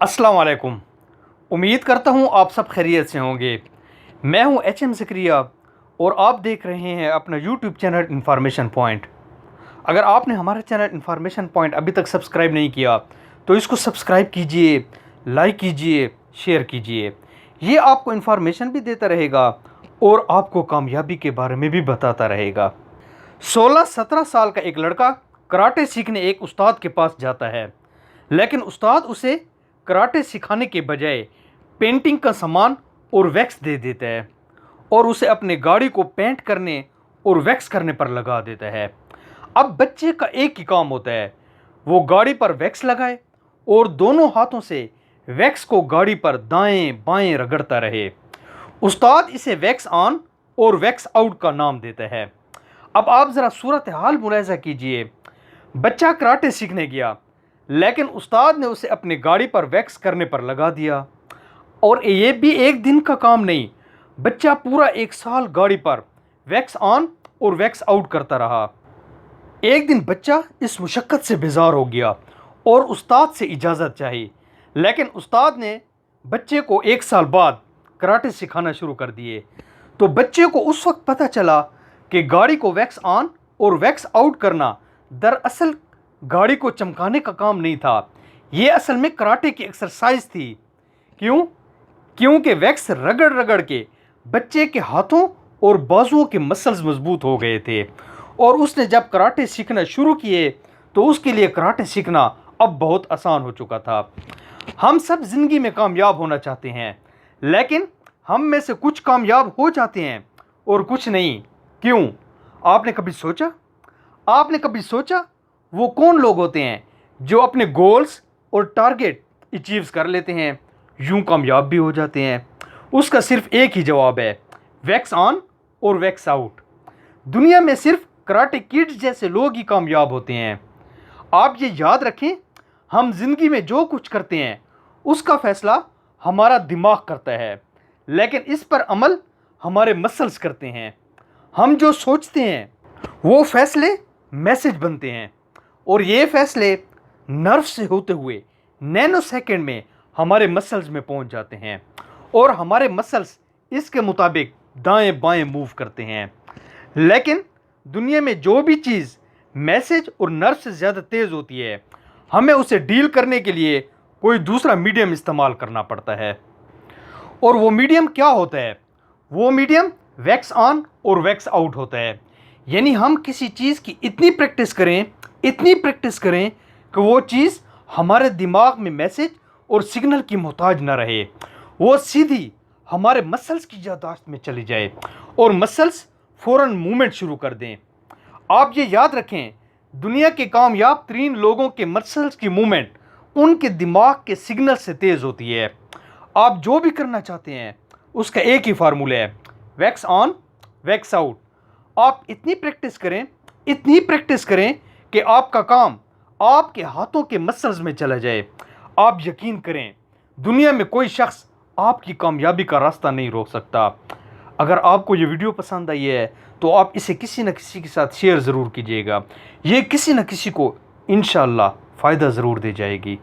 अस्सलाम वालेकुम। उम्मीद करता हूँ आप सब खैरियत से होंगे। मैं हूँ HM ज़करिया और आप देख रहे हैं अपना YouTube चैनल इन्फॉर्मेशन पॉइंट। अगर आपने हमारा चैनल इन्फॉर्मेशन पॉइंट अभी तक सब्सक्राइब नहीं किया तो इसको सब्सक्राइब कीजिए, लाइक कीजिए, शेयर कीजिए। ये आपको इन्फॉर्मेशन भी देता रहेगा और आपको कामयाबी के बारे में भी बताता रहेगा। 16-17 साल का एक लड़का कराटे सीखने एक उस्ताद के पास जाता है, लेकिन उस्ताद उसे कराटे सिखाने के बजाय पेंटिंग का सामान और वैक्स दे देता है और उसे अपने गाड़ी को पेंट करने और वैक्स करने पर लगा देता है। अब बच्चे का एक ही काम होता है, वो गाड़ी पर वैक्स लगाए और दोनों हाथों से वैक्स को गाड़ी पर दाएं बाएं रगड़ता रहे। उस्ताद इसे वैक्स ऑन और वैक्स आउट का नाम देता है। अब आप ज़रा सूरत हाल मुलाहिज़ा कीजिए। बच्चा कराटे सीखने गया, लेकिन उस्ताद ने उसे अपनी गाड़ी पर वैक्स करने पर लगा दिया। और ये भी एक दिन का काम नहीं, बच्चा पूरा 1 साल गाड़ी पर वैक्स ऑन और वैक्स आउट करता रहा। एक दिन बच्चा इस मुशक्क़त से बेजार हो गया और उस्ताद से इजाज़त चाही, लेकिन उस्ताद ने बच्चे को 1 साल बाद कराटे सिखाना शुरू कर दिए। तो बच्चे को उस वक्त पता चला कि गाड़ी को वैक्स ऑन और वैक्स आउट करना दरअसल गाड़ी को चमकाने का काम नहीं था, ये असल में कराटे की एक्सरसाइज थी। क्यों? क्योंकि वैक्स रगड़ रगड़ के बच्चे के हाथों और बाजुओं के मसल्स मजबूत हो गए थे और उसने जब कराटे सीखना शुरू किए तो उसके लिए कराटे सीखना अब बहुत आसान हो चुका था। हम सब ज़िंदगी में कामयाब होना चाहते हैं, लेकिन हम में से कुछ कामयाब हो जाते हैं और कुछ नहीं। क्यों? आपने कभी सोचा वो कौन लोग होते हैं जो अपने गोल्स और टारगेट अचीव्स कर लेते हैं, यूं कामयाब भी हो जाते हैं? उसका सिर्फ एक ही जवाब है, वैक्स ऑन और वैक्स आउट। दुनिया में सिर्फ कराटे किड्स जैसे लोग ही कामयाब होते हैं। आप ये याद रखें, हम जिंदगी में जो कुछ करते हैं उसका फैसला हमारा दिमाग करता है, लेकिन इस पर अमल हमारे मसल्स करते हैं। हम जो सोचते हैं वो फैसले मैसेज बनते हैं और ये फैसले नर्व से होते हुए नैनो सेकंड में हमारे मसल्स में पहुंच जाते हैं और हमारे मसल्स इसके मुताबिक दाएं बाएं मूव करते हैं। लेकिन दुनिया में जो भी चीज़ मैसेज और नर्व से ज़्यादा तेज़ होती है, हमें उसे डील करने के लिए कोई दूसरा मीडियम इस्तेमाल करना पड़ता है। और वो मीडियम क्या होता है? वो मीडियम वैक्स ऑन और वैक्स आउट होता है। यानी हम किसी चीज़ की इतनी प्रैक्टिस करें कि वो चीज़ हमारे दिमाग में मैसेज और सिग्नल की मोहताज न रहे, वो सीधी हमारे मसल्स की याददाश्त में चली जाए और मसल्स फ़ौरन मूवमेंट शुरू कर दें। आप ये याद रखें, दुनिया के कामयाब तरीन लोगों के मसल्स की मूवमेंट उनके दिमाग के सिग्नल से तेज़ होती है। आप जो भी करना चाहते हैं उसका एक ही फार्मूला है, वैक्स ऑन वैक्स आउट। आप इतनी प्रैक्टिस करें कि आपका काम आपके हाथों के मसल्स में चला जाए। आप यकीन करें, दुनिया में कोई शख्स आपकी कामयाबी का रास्ता नहीं रोक सकता। अगर आपको ये वीडियो पसंद आई है तो आप इसे किसी न किसी के साथ शेयर ज़रूर कीजिएगा। ये किसी न किसी को इंशाअल्लाह फ़ायदा ज़रूर दे जाएगी।